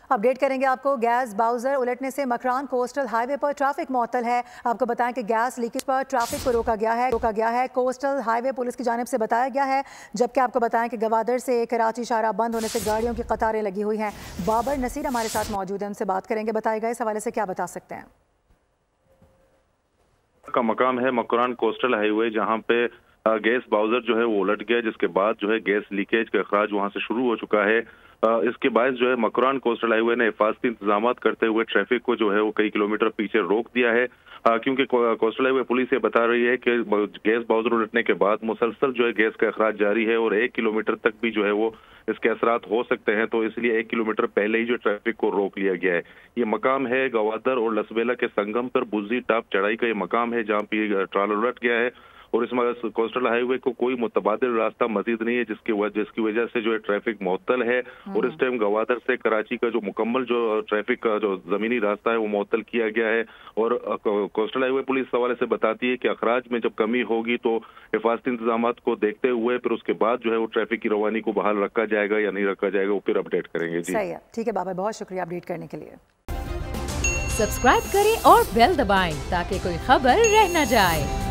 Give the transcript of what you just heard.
Update करेंगे आपको। Gas bowser उलटने से मकरान कोस्टल हाईवे पर ट्रैफिक मुअत्तल है। आपको बताएं कि गैस लीकेज पर ट्रैफिक को रोका गया है। कोस्टल हाईवे पुलिस की जानिब से बताया गया है। जबकि आपको बताएं कि गवादर से कराची शाहराह बंद होने से गाड़ियों की कतारें लगी हुई हैं। बाबर नसीर हमारे साथ मौजूद है, उनसे बात करेंगे। बताएगा इस हवाले से क्या बता सकते हैं? का मकाम है मकरान कोस्टल हाईवे, जहां पे गैस बाउजर जो है वो उलट गया, जिसके बाद जो है गैस लीकेज का अखराज वहां से शुरू हो चुका है। इसके बाद जो है मकरान कोस्टल हाईवे ने हिफाजती इंतजाम करते हुए ट्रैफिक को जो है वो कई किलोमीटर पीछे रोक दिया है, क्योंकि कोस्टल हाईवे पुलिस ये बता रही है कि गैस बाउजर उलटने के बाद मुसलसल जो है गैस का अखराज जारी है और 1 किलोमीटर तक भी जो है वो इसके असरात हो सकते हैं। तो इसलिए 1 किलोमीटर पहले ही जो ट्रैफिक को रोक लिया गया है। ये मकाम है गवादर और लसबेला के संगम पर बुजी टाप चढ़ाई का ये मकाम है, जहाँ पे ट्राला उलट गया है और इस कोस्टल हाईवे को कोई मुतबादिल रास्ता मजीद नहीं है, जिसकी वजह से जो है ट्रैफिक मुअत्तल है। और इस टाइम गवादर से कराची का जो मुकम्मल जो ट्रैफिक का जो जमीनी रास्ता है वो मुअत्तल किया गया है। और कोस्टल हाईवे पुलिस इस हवाले से बताती है कि अखराज में जब कमी होगी तो हिफाजती इंतजाम को देखते हुए फिर उसके बाद जो है वो ट्रैफिक की रवानी को बहाल रखा जाएगा या नहीं रखा जाएगा, वो फिर अपडेट करेंगे। जी सही है, ठीक है बाबा, बहुत शुक्रिया अपडेट करने के लिए। सब्सक्राइब करें और बेल दबाएं ताकि कोई खबर रह न जाए।